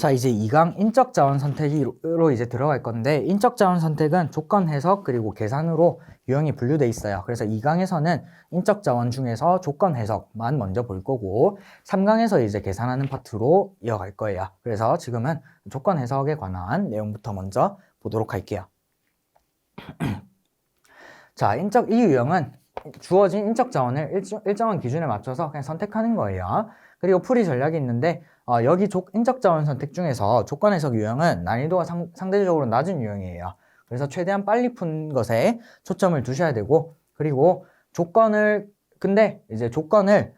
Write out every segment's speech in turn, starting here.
자, 이제 2강 인적 자원 선택으로 이제 들어갈 건데, 인적 자원 선택은 조건 해석 그리고 계산으로 유형이 분류돼 있어요. 그래서 2강에서는 인적 자원 중에서 조건 해석만 먼저 볼 거고, 3강에서 이제 계산하는 파트로 이어갈 거예요. 그래서 지금은 조건 해석에 관한 내용부터 먼저 보도록 할게요. 자, 이 유형은 주어진 인적 자원을 일정한 기준에 맞춰서 그냥 선택하는 거예요. 그리고 풀이 전략이 있는데, 여기 인적 자원 선택 중에서 조건 해석 유형은 난이도가 상대적으로 낮은 유형이에요. 그래서 최대한 빨리 푼 것에 초점을 두셔야 되고, 그리고 근데 이제 조건을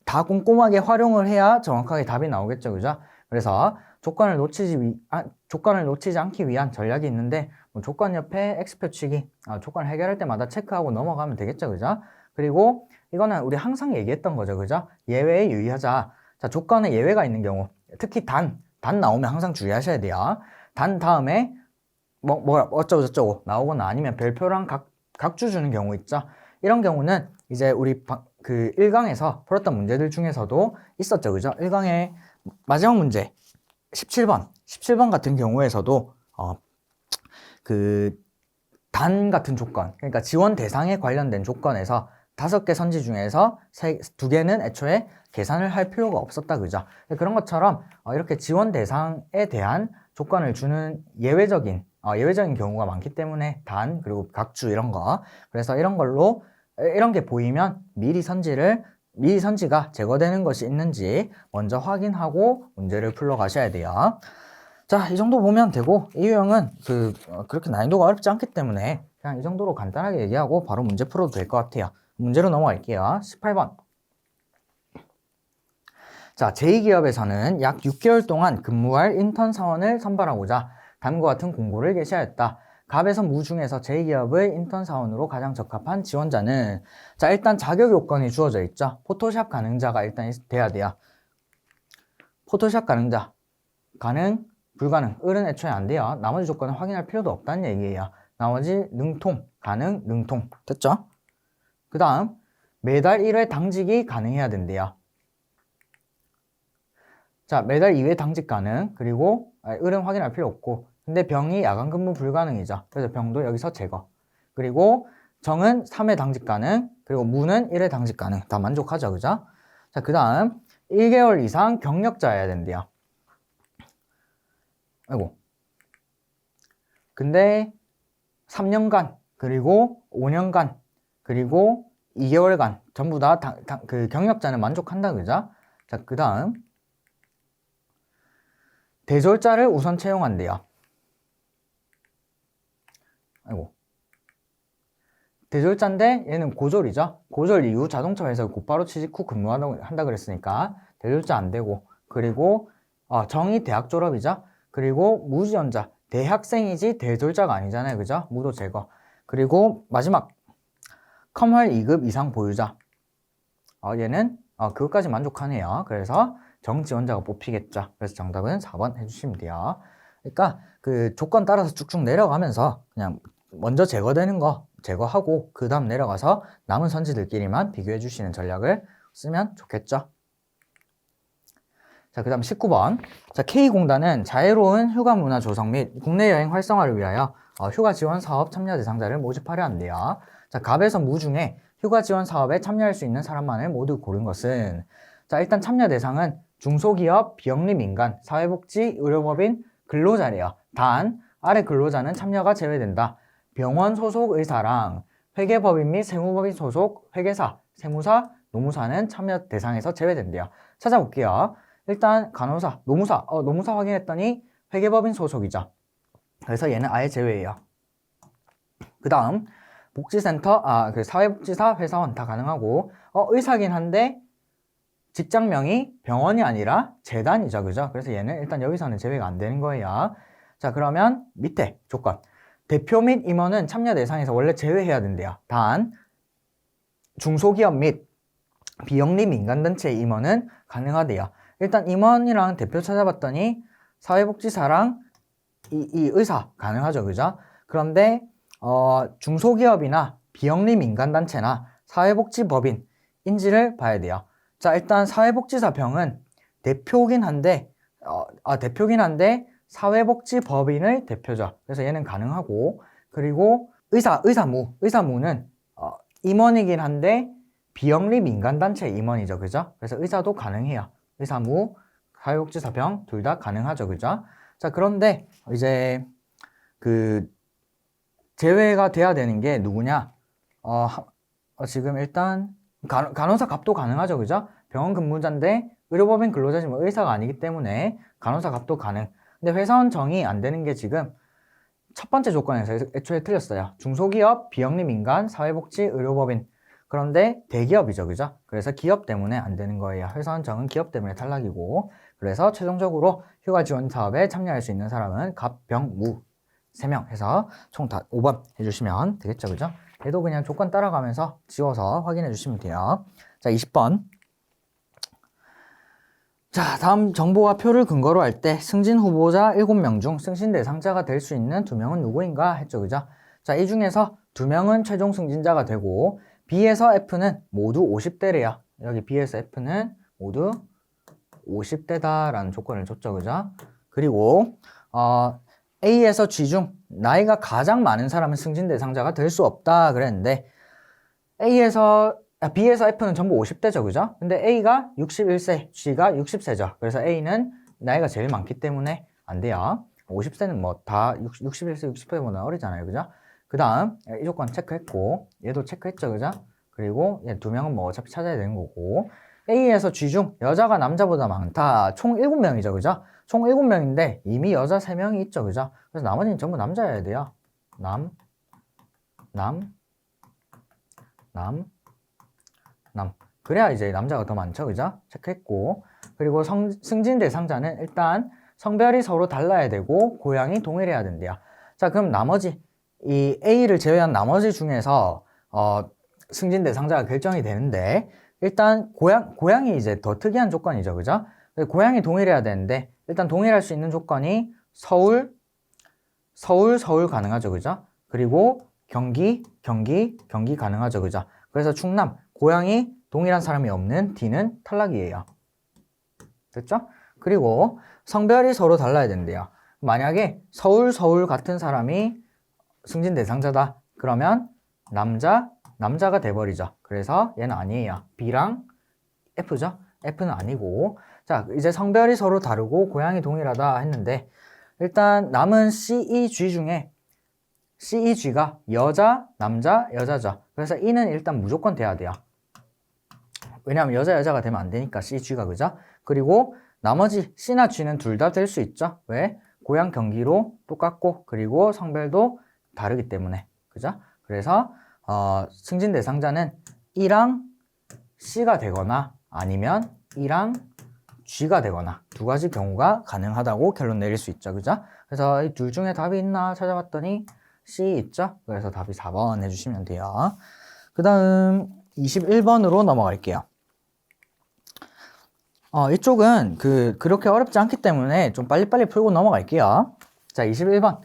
다 꼼꼼하게 활용을 해야 정확하게 답이 나오겠죠, 그죠? 그래서 조건을 놓치지 않기 위한 전략이 있는데, 뭐 조건 옆에 X표 치기, 조건을 해결할 때마다 체크하고 넘어가면 되겠죠, 그죠? 그리고 이거는 우리 항상 얘기했던 거죠, 그죠? 예외에 유의하자. 자, 조건에 예외가 있는 경우, 특히 단 나오면 항상 주의하셔야 돼요. 단 다음에 어쩌고저쩌고 나오거나 아니면 별표랑 각주 주는 경우 있죠. 이런 경우는 이제 우리 그 1강에서 풀었던 문제들 중에서도 있었죠, 그죠? 1강의 마지막 문제 17번 같은 경우에서도 그 단 같은 조건, 그러니까 지원 대상에 관련된 조건에서 5개 선지 중에서 2개는 애초에 계산을 할 필요가 없었다, 그죠? 그런 것처럼 이렇게 지원 대상에 대한 조건을 주는 예외적인 경우가 많기 때문에 단, 그리고 각주 이런 거, 그래서 이런 게 보이면 미리 선지가 제거되는 것이 있는지 먼저 확인하고 문제를 풀러 가셔야 돼요. 자, 이 정도 보면 되고, 이 유형은 그렇게 난이도가 어렵지 않기 때문에 그냥 이 정도로 간단하게 얘기하고 바로 문제 풀어도 될 것 같아요. 문제로 넘어갈게요. 18번. 자, 제2기업에서는 약 6개월 동안 근무할 인턴 사원을 선발하고자 다음과 같은 공고를 게시하였다. 갑에서 무 중에서 제2기업의 인턴 사원으로 가장 적합한 지원자는, 자, 일단 자격 요건이 주어져 있죠. 포토샵 가능자가 일단 돼야 돼요. 포토샵 가능자, 가능, 불가능, 을은 애초에 안 돼요. 나머지 조건은 확인할 필요도 없다는 얘기예요. 나머지 능통, 가능, 능통. 됐죠? 그 다음, 매달 1회 당직이 가능해야 된대요. 자, 매달 2회 당직 가능, 그리고 을은 확인할 필요 없고, 근데 병이 야간 근무 불가능이죠. 그래서 병도 여기서 제거. 그리고 정은 3회 당직 가능, 그리고 무는 1회 당직 가능. 다 만족하죠, 그죠? 자, 그 다음 1개월 이상 경력자여야 된대요. 아이고. 근데 3년간, 그리고 5년간, 그리고 2개월간 전부 다 그 경력자는 만족한다, 그죠? 자, 그 다음 대졸자를 우선 채용한대요. 아이고. 대졸자인데 얘는 고졸이죠. 고졸 이후 자동차 회사에 곧바로 취직 후 근무한다 그랬으니까 대졸자 안 되고, 그리고 정이 대학 졸업이죠. 그리고 무지원자, 대학생이지 대졸자가 아니잖아요, 그죠? 무도 제거. 그리고 마지막 컴활 2급 이상 보유자, 얘는 그것까지 만족하네요. 그래서 정지원자가 뽑히겠죠. 그래서 정답은 4번 해주시면 돼요. 그러니까 그 조건 따라서 쭉쭉 내려가면서 그냥 먼저 제거되는 거 제거하고 그 다음 내려가서 남은 선지들끼리만 비교해 주시는 전략을 쓰면 좋겠죠. 자, 그 다음 19번. 자, K공단은 자유로운 휴가 문화 조성 및 국내 여행 활성화를 위하여 휴가 지원 사업 참여 대상자를 모집하려 한대요. 자, 갑에서 무 중에 휴가 지원 사업에 참여할 수 있는 사람만을 모두 고른 것은, 자, 일단 참여 대상은 중소기업, 비영리 민간, 사회복지, 의료법인, 근로자래요. 단, 아래 근로자는 참여가 제외된다. 병원 소속 의사랑 회계법인 및 세무법인 소속 회계사, 세무사, 노무사는 참여 대상에서 제외된대요. 찾아볼게요. 일단 간호사, 노무사 확인했더니 회계법인 소속이죠. 그래서 얘는 아예 제외예요. 그 다음 복지센터, 그 사회복지사, 회사원 다 가능하고, 의사긴 한데 직장명이 병원이 아니라 재단이죠, 그죠? 그래서 얘는 일단 여기서는 제외가 안 되는 거예요. 자, 그러면 밑에 조건, 대표 및 임원은 참여 대상에서 원래 제외해야 된대요. 단 중소기업 및 비영리 민간단체 임원은 가능하대요. 일단 임원이랑 대표 찾아봤더니 사회복지사랑 이 의사 가능하죠, 그죠? 그런데 중소기업이나 비영리 민간단체나 사회복지법인 인지를 봐야 돼요. 자, 일단 사회복지사 병은 대표긴 한데 대표긴 한데 사회복지법인의 대표죠. 그래서 얘는 가능하고, 그리고 의사무는 임원이긴 한데 비영리 민간단체 임원이죠. 그죠? 그래서 의사도 가능해요. 의사무, 사회복지사병 둘 다 가능하죠. 그죠? 자, 그런데 이제 그 제외가 돼야 되는 게 누구냐? 지금 일단 간호사 갑도 가능하죠. 그죠? 병원 근무자인데 의료법인 근로자지만 의사가 아니기 때문에 간호사 갑도 가능. 근데 회사원 정의 안 되는 게 지금 첫 번째 조건에서 애초에 틀렸어요. 중소기업, 비영리 민간, 사회복지, 의료법인. 그런데 대기업이죠. 그죠? 그래서 기업 때문에 안 되는 거예요. 회사원 정은 기업 때문에 탈락이고. 그래서 최종적으로 휴가 지원 사업에 참여할 수 있는 사람은 갑, 병, 무 3명 해서 총 다 5번 해주시면 되겠죠. 그죠? 얘도 그냥 조건 따라가면서 지워서 확인해 주시면 돼요. 자, 20번. 자, 다음 정보와 표를 근거로 할 때 승진 후보자 7명 중 승진 대상자가 될 수 있는 2명은 누구인가 했죠. 그죠? 자, 이 중에서 2명은 최종 승진자가 되고 B에서 F는 모두 50대래요. 여기 B에서 F는 모두 50대다라는 조건을 줬죠. 그죠? 그리고 A에서 G 중 나이가 가장 많은 사람은 승진 대상자가 될 수 없다 그랬는데 B에서 F는 전부 50대죠. 그죠? 근데 A가 61세, G가 60세죠. 그래서 A는 나이가 제일 많기 때문에 안 돼요. 50세는 뭐 다 61세, 60세보다 어리잖아요. 그죠? 그 다음 이 조건 체크했고 얘도 체크했죠. 그죠? 그리고 얘 2명은 뭐 어차피 찾아야 되는 거고 A에서 G 중 여자가 남자보다 많다. 총 7명이죠. 그죠? 총 7명인데 이미 여자 3명이 있죠. 그죠? 그래서 나머지는 전부 남자여야 돼요. 남. 그래야 이제 남자가 더 많죠. 그죠? 체크했고. 그리고 승진 대상자는 일단 성별이 서로 달라야 되고 고향이 동일해야 된대요. 자, 그럼 나머지 이 A를 제외한 나머지 중에서 승진 대상자가 결정이 되는데 일단 고향이 이제 더 특이한 조건이죠. 그죠? 고향이 동일해야 되는데 일단 동일할 수 있는 조건이 서울 가능하죠. 그죠? 그리고 경기 가능하죠. 그죠? 그래서 충남 고향이 동일한 사람이 없는 D는 탈락이에요. 됐죠? 그리고 성별이 서로 달라야 된대요. 만약에 서울 같은 사람이 승진 대상자다. 그러면 남자가 돼버리죠. 그래서 얘는 아니에요. B랑 F죠? F는 아니고. 자, 이제 성별이 서로 다르고 고향이 동일하다 했는데 일단 남은 C, E, G 중에 C, E, G가 여자, 남자, 여자죠. 그래서 E는 일단 무조건 돼야 돼요. 왜냐하면 여자가 되면 안 되니까 C, G가. 그죠? 그리고 나머지 C나 G는 둘 다 될 수 있죠. 왜? 고향 경기로 똑같고 그리고 성별도 다르기 때문에. 그죠? 그래서 승진 대상자는 E랑 C가 되거나 아니면 E랑 G가 되거나 두 가지 경우가 가능하다고 결론 내릴 수 있죠. 그죠? 그래서 이 둘 중에 답이 있나 찾아봤더니 C 있죠? 그래서 답이 4번 해주시면 돼요. 그 다음 21번으로 넘어갈게요. 이쪽은 그렇게 어렵지 않기 때문에 좀 빨리빨리 풀고 넘어갈게요. 자, 21번.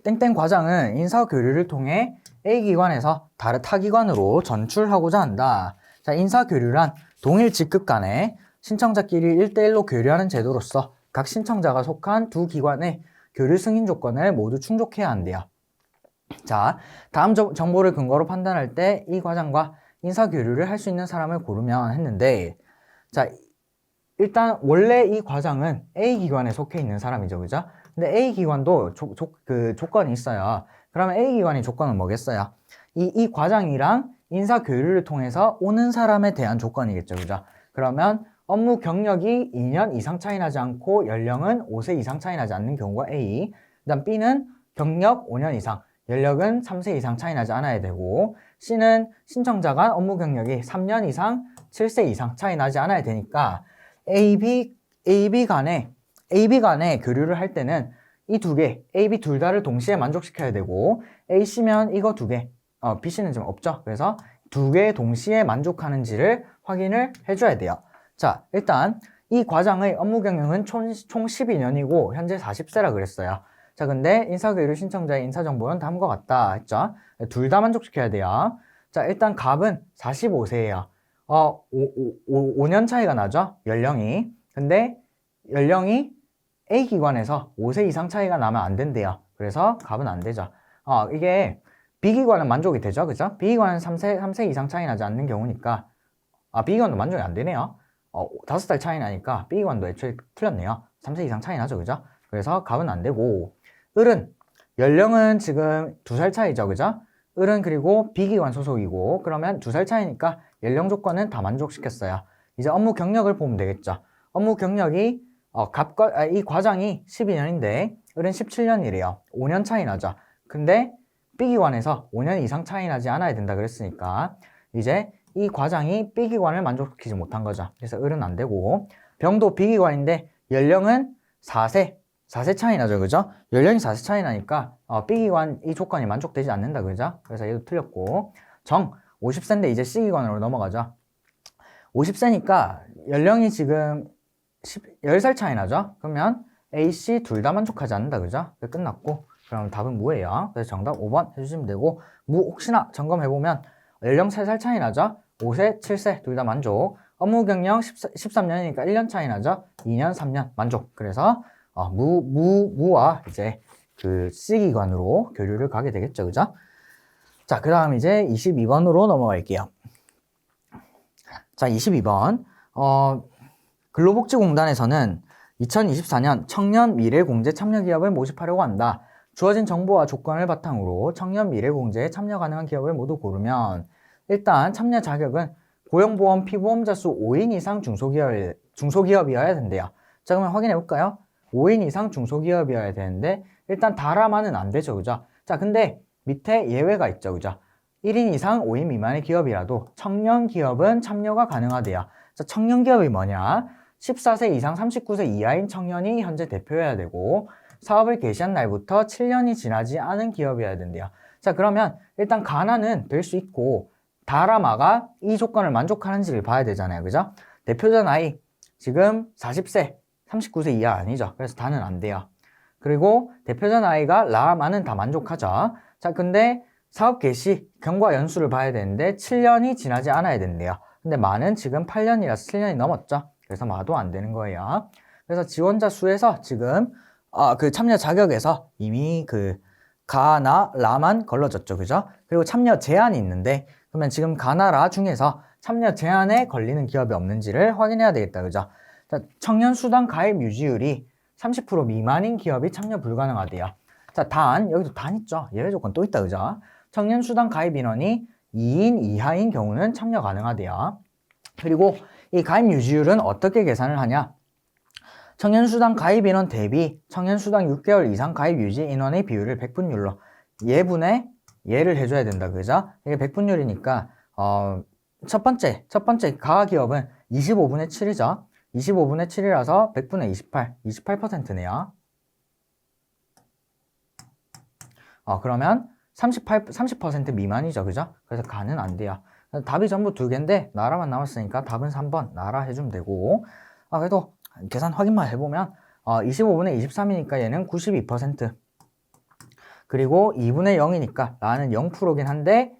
땡땡 과장은 인사교류를 통해 A 기관에서 다른 타 기관으로 전출하고자 한다. 자, 인사교류란 동일 직급 간에 신청자끼리 1대1로 교류하는 제도로서 각 신청자가 속한 두 기관의 교류 승인 조건을 모두 충족해야 한대요. 자, 다음 정보를 근거로 판단할 때 이 과장과 인사교류를 할 수 있는 사람을 고르면 했는데 자, 일단 원래 이 과장은 A 기관에 속해 있는 사람이죠. 그죠? 근데 A 기관도 조건이 있어요. 그러면 A 기관의 조건은 뭐겠어요? 이 과장이랑 인사교류를 통해서 오는 사람에 대한 조건이겠죠. 그죠? 그러면 업무 경력이 2년 이상 차이 나지 않고 연령은 5세 이상 차이 나지 않는 경우가 A. 그다음 B는 경력 5년 이상, 연령은 3세 이상 차이 나지 않아야 되고 C는 신청자 간 업무 경력이 3년 이상, 7세 이상 차이 나지 않아야 되니까 AB 간에 교류를 할 때는 이 두 개, A, B 둘 다를 동시에 만족시켜야 되고 A씨면 이거 두 개, B씨는 지금 없죠. 그래서 두 개 동시에 만족하는지를 확인을 해줘야 돼요. 자, 일단 이 과장의 업무 경력은 총 12년이고 현재 40세라 그랬어요. 자, 근데 인사교류 신청자의 인사정보는 다음과 같다 했죠. 둘 다 만족시켜야 돼요. 자, 일단 갑은 45세예요. 5년 차이가 나죠? 연령이. 근데 연령이 A 기관에서 5세 이상 차이가 나면 안 된대요. 그래서 갑은 안 되죠. 이게 B 기관은 만족이 되죠. 그죠? B 기관은 3세 이상 차이 나지 않는 경우니까 B 기관도 만족이 안 되네요. 5살 차이 나니까 B 기관도 애초에 틀렸네요. 3세 이상 차이 나죠. 그죠? 그래서 갑은 안 되고 을은 연령은 지금 2살 차이죠. 그죠? 을은 그리고 B 기관 소속이고 그러면 2살 차이니까 연령 조건은 다 만족시켰어요. 이제 업무 경력을 보면 되겠죠. 업무 경력이 이 과장이 12년인데 을은 17년이래요. 5년 차이 나죠. 근데 B기관에서 5년 이상 차이 나지 않아야 된다 그랬으니까 이제 이 과장이 B기관을 만족시키지 못한 거죠. 그래서 을은 안 되고 병도 B기관인데 연령은 4세 차이 나죠. 그죠? 연령이 4세 차이 나니까 B기관 이 조건이 만족되지 않는다. 그죠? 그래서 얘도 틀렸고 정 50세인데 이제 C기관으로 넘어가죠. 50세니까 연령이 지금 10살 차이 나죠? 그러면 A, C 둘 다 만족하지 않는다. 그죠? 끝났고 그럼 답은 무예요. 그래서 정답 5번 해주시면 되고 무 혹시나 점검해보면 연령 3살 차이 나죠? 5세, 7세 둘 다 만족. 업무 경력 13년이니까 1년 차이 나죠? 2년, 3년 만족. 그래서 무와 이제 그 C기관으로 교류를 가게 되겠죠. 그죠? 자, 그 다음 이제 22번으로 넘어갈게요. 자, 22번. 근로복지공단에서는 2024년 청년 미래공제 참여기업을 모집하려고 한다. 주어진 정보와 조건을 바탕으로 청년 미래공제에 참여 가능한 기업을 모두 고르면 일단 참여 자격은 고용보험 피보험자 수 5인 이상 중소기업이어야 된대요. 자, 그러면 확인해 볼까요? 5인 이상 중소기업이어야 되는데 일단 다라마는 안 되죠. 그죠? 자, 근데 밑에 예외가 있죠. 그죠? 1인 이상 5인 미만의 기업이라도 청년 기업은 참여가 가능하대요. 자, 청년 기업이 뭐냐? 14세 이상 39세 이하인 청년이 현재 대표여야 되고 사업을 개시한 날부터 7년이 지나지 않은 기업이어야 된대요. 자, 그러면 일단 가나는 될 수 있고 다라마가 이 조건을 만족하는지를 봐야 되잖아요. 그죠? 대표자 나이 지금 40세, 39세 이하 아니죠. 그래서 다는 안 돼요. 그리고 대표자 나이가 라마는 다 만족하죠. 자, 근데 사업 개시 경과 연수를 봐야 되는데 7년이 지나지 않아야 된대요. 근데 마는 지금 8년이라서 7년이 넘었죠. 그래서 마도 안 되는 거예요. 그래서 지원자 수에서 지금 그 참여 자격에서 이미 그 가나 라만 걸러졌죠. 그죠? 그리고 참여 제한이 있는데 그러면 지금 가나 라 중에서 참여 제한에 걸리는 기업이 없는지를 확인해야 되겠다. 그죠? 자, 청년수당 가입 유지율이 30% 미만인 기업이 참여 불가능하대요. 자, 단 여기도 단 있죠. 예외 조건 또 있다. 그죠? 청년수당 가입 인원이 2인 이하인 경우는 참여 가능하대요. 그리고 이 가입 유지율은 어떻게 계산을 하냐? 청년수당 가입 인원 대비 청년수당 6개월 이상 가입 유지 인원의 비율을 100분율로 예분에 예를 해줘야 된다. 그죠? 이게 100분율이니까 첫 번째 가기업은 25분의 7이죠. 25분의 7이라서 100분의 28, 28%네요. 그러면 30% 미만이죠. 그죠? 그래서 가는 안 돼요. 답이 전부 2개인데 나라만 남았으니까 답은 3번 나라 해주면 되고 그래도 계산 확인만 해보면 25분의 23이니까 얘는 92% 그리고 2분의 0이니까 라는 0%긴 한데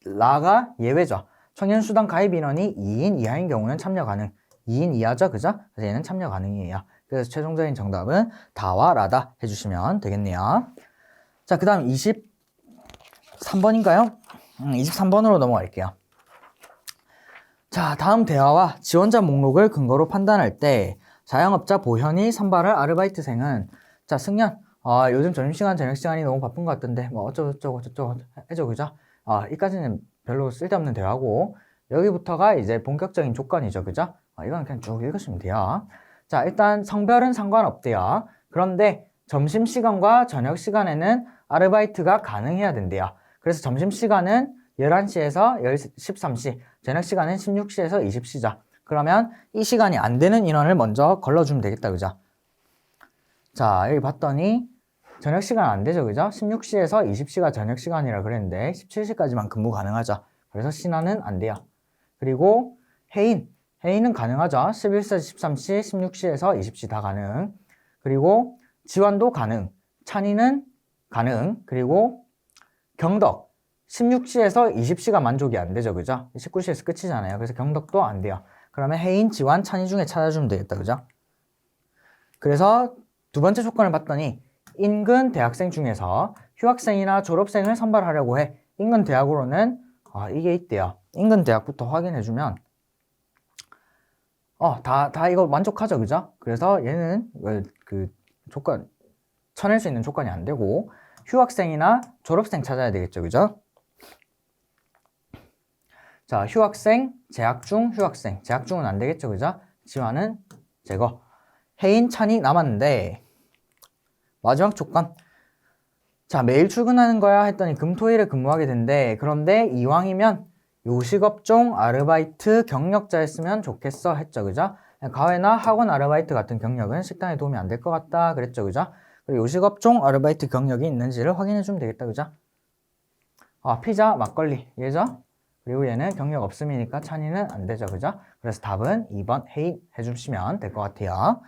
라가 예외죠. 청년수당 가입 인원이 2인 이하인 경우는 참여 가능 2인 이하죠. 그죠? 그래서 얘는 참여 가능이에요. 그래서 최종적인 정답은 다와 라다 해주시면 되겠네요. 자, 그 다음 23번인가요? 23번으로 넘어갈게요. 자, 다음 대화와 지원자 목록을 근거로 판단할 때 자영업자 보현이 선발할 아르바이트생은 자, 승연 요즘 점심시간 저녁시간이 너무 바쁜 것 같던데 뭐 어쩌고저쩌고 해줘. 그죠? 이까지는 별로 쓸데없는 대화고 여기부터가 이제 본격적인 조건이죠. 그죠? 이건 그냥 쭉 읽으시면 돼요. 자, 일단 성별은 상관없대요. 그런데 점심시간과 저녁시간에는 아르바이트가 가능해야 된대요. 그래서 점심시간은 11시에서 13시, 저녁시간은 16시에서 20시죠. 그러면 이 시간이 안 되는 인원을 먼저 걸러주면 되겠다. 그죠? 자, 여기 봤더니 저녁시간 안 되죠. 그죠? 16시에서 20시가 저녁시간이라 그랬는데 17시까지만 근무 가능하죠. 그래서 신화는 안 돼요. 그리고 해인은 가능하죠. 11시에서 13시, 16시에서 20시 다 가능. 그리고 지원도 가능. 찬이는 가능. 그리고 경덕 16시에서 20시가 만족이 안 되죠. 그죠? 19시에서 끝이잖아요. 그래서 경덕도 안 돼요. 그러면 해인, 지원, 찬이 중에 찾아주면 되겠다. 그죠? 그래서 두 번째 조건을 봤더니 인근 대학생 중에서 휴학생이나 졸업생을 선발하려고 해. 인근 대학으로는 이게 있대요. 인근 대학부터 확인해주면 다 이거 만족하죠, 그죠? 그래서 얘는 그 조건 쳐낼 수 있는 조건이 안 되고 휴학생이나 졸업생 찾아야 되겠죠, 그죠? 자, 휴학생, 재학 중, 휴학생. 재학 중은 안 되겠죠, 그죠? 지화는 제거. 해인, 찬이 남았는데 마지막 조건. 자, 매일 출근하는 거야 했더니 금토일에 근무하게 된대. 그런데 이왕이면 요식업종 아르바이트 경력자였으면 좋겠어 했죠, 그죠? 가회나 학원 아르바이트 같은 경력은 식당에 도움이 안 될 것 같다 그랬죠, 그죠? 그리고 요식업종 아르바이트 경력이 있는지를 확인해 주면 되겠다, 그죠? 피자, 막걸리, 얘죠? 그리고 얘는 경력 없음이니까 찬이는 안 되죠, 그죠? 그래서 답은 2번 해인 해주시면 될 것 같아요.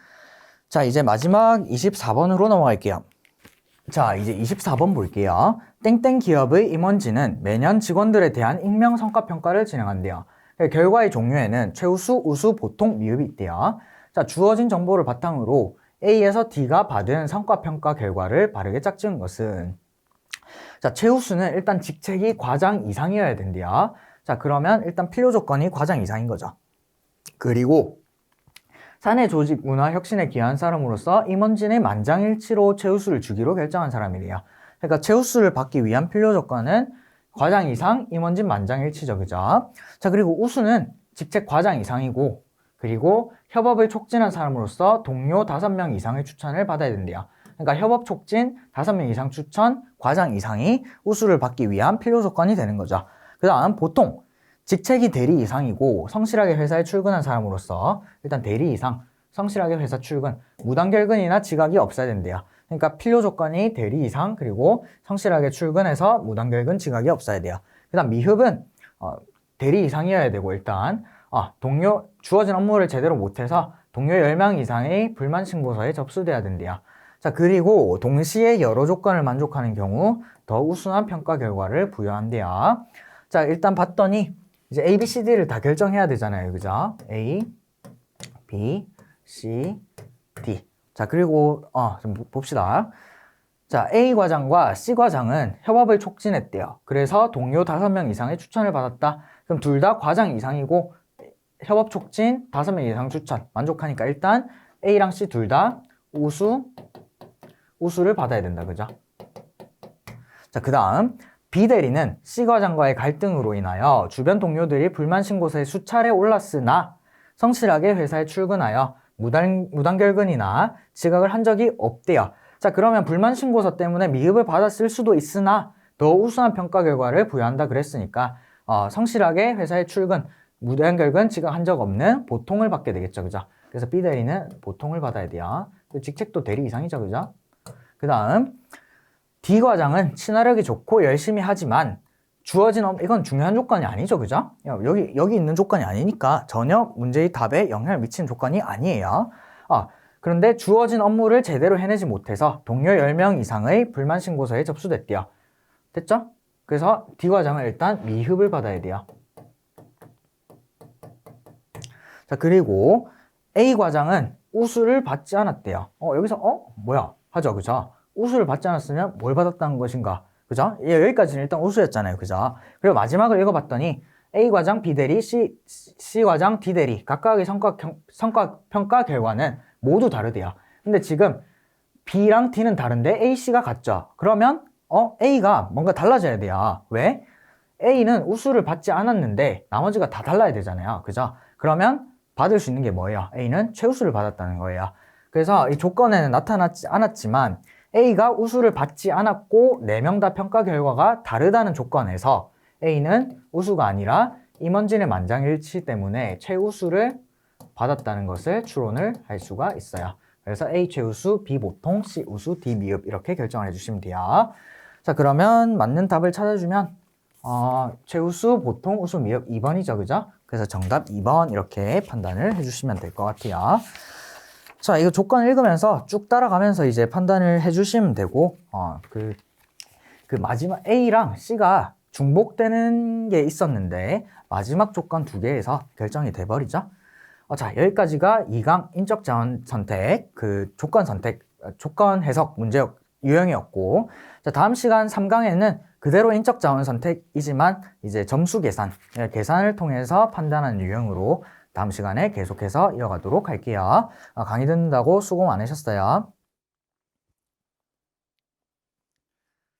자, 이제 마지막 24번으로 넘어갈게요. 자, 이제 24번 볼게요. 땡땡 기업의 임원진은 매년 직원들에 대한 익명 성과 평가를 진행한대요. 결과의 종류에는 최우수, 우수, 보통, 미흡이 있대요. 자, 주어진 정보를 바탕으로 A에서 D가 받은 성과 평가 결과를 바르게 짝지은 것은 자, 최우수는 일단 직책이 과장 이상이어야 된대요. 자, 그러면 일단 필요 조건이 과장 이상인 거죠. 그리고 사내 조직 문화 혁신에 기여한 사람으로서 임원진의 만장일치로 최우수를 주기로 결정한 사람이래요. 그러니까 최우수를 받기 위한 필요 조건은 과장 이상, 임원진 만장일치죠, 그죠? 자, 그리고 우수는 직책 과장 이상이고, 그리고 협업을 촉진한 사람으로서 동료 5명 이상의 추천을 받아야 된대요. 그러니까 협업 촉진 5명 이상 추천, 과장 이상이 우수를 받기 위한 필요 조건이 되는 거죠. 그 다음 보통 직책이 대리 이상이고 성실하게 회사에 출근한 사람으로서 일단 대리 이상, 성실하게 회사 출근, 무단결근이나 지각이 없어야 된대요. 그러니까 필요 조건이 대리 이상 그리고 성실하게 출근해서 무단결근, 지각이 없어야 돼요. 그 다음 미흡은 대리 이상이어야 되고 일단 동료 주어진 업무를 제대로 못해서 동료 10명 이상의 불만 신고서에 접수돼야 된대요. 자, 그리고 동시에 여러 조건을 만족하는 경우 더 우수한 평가 결과를 부여한대요. 자, 일단 봤더니 이제 A, B, C, D를 다 결정해야 되잖아요, 그죠? A, B, C, D. 자, 그리고 좀 봅시다. 자, A 과장과 C 과장은 협업을 촉진했대요. 그래서 동료 5명 이상의 추천을 받았다. 그럼 둘 다 과장 이상이고 협업 촉진 5명 이상 추천 만족하니까 일단 A랑 C 둘 다 우수를 받아야 된다, 그죠? 자, 그 다음 B 대리는 C 과장과의 갈등으로 인하여 주변 동료들이 불만 신고서에 수차례 올랐으나 성실하게 회사에 출근하여 무단결근이나 지각을 한 적이 없대요. 자, 그러면 불만 신고서 때문에 미흡을 받았을 수도 있으나 더 우수한 평가 결과를 부여한다 그랬으니까 성실하게 회사에 출근, 무단결근, 지각 한 적 없는 보통을 받게 되겠죠, 그죠? 그래서 B 대리는 보통을 받아야 돼요. 직책도 대리 이상이죠, 그죠? 그 다음 D 과장은 친화력이 좋고 열심히 하지만 주어진 이건 중요한 조건이 아니죠, 그죠? 여기 있는 조건이 아니니까 전혀 문제의 답에 영향을 미치는 조건이 아니에요. 그런데 주어진 업무를 제대로 해내지 못해서 동료 10명 이상의 불만 신고서에 접수됐대요. 됐죠? 그래서 D 과장은 일단 미흡을 받아야 돼요. 자, 그리고 A 과장은 우수를 받지 않았대요. 여기서 뭐야? 하죠, 그죠? 우수를 받지 않았으면 뭘 받았다는 것인가? 그죠? 여기까지는 일단 우수였잖아요, 그죠? 그리고 마지막을 읽어봤더니 A 과장, B 대리, C 과장, D 대리 각각의 성과 평가 결과는 모두 다르대요. 근데 지금 B랑 D는 다른데 A, C가 같죠? 그러면 A가 뭔가 달라져야 돼요. 왜? A는 우수를 받지 않았는데 나머지가 다 달라야 되잖아요, 그죠? 그러면 받을 수 있는 게 뭐예요? A는 최우수를 받았다는 거예요. 그래서 이 조건에는 나타나지 않았지만 A가 우수를 받지 않았고 4명 다 평가 결과가 다르다는 조건에서 A는 우수가 아니라 임원진의 만장일치 때문에 최우수를 받았다는 것을 추론을 할 수가 있어요. 그래서 A 최우수, B 보통, C 우수, D 미흡 이렇게 결정을 해주시면 돼요. 자, 그러면 맞는 답을 찾아주면 최우수, 보통, 우수, 미흡 2번이죠, 그죠? 그래서 정답 2번 이렇게 판단을 해주시면 될 것 같아요. 자, 이거 조건 읽으면서 쭉 따라가면서 이제 판단을 해주시면 되고, 그 마지막 A랑 C가 중복되는 게 있었는데, 마지막 조건 2개에서 결정이 돼버리죠. 자, 여기까지가 2강 인적 자원 선택, 그 조건 선택, 조건 해석 문제 유형이었고, 자, 다음 시간 3강에는 그대로 인적 자원 선택이지만 이제 점수 계산, 계산을 통해서 판단하는 유형으로 다음 시간에 계속해서 이어가도록 할게요. 강의 듣는다고 수고 많으셨어요.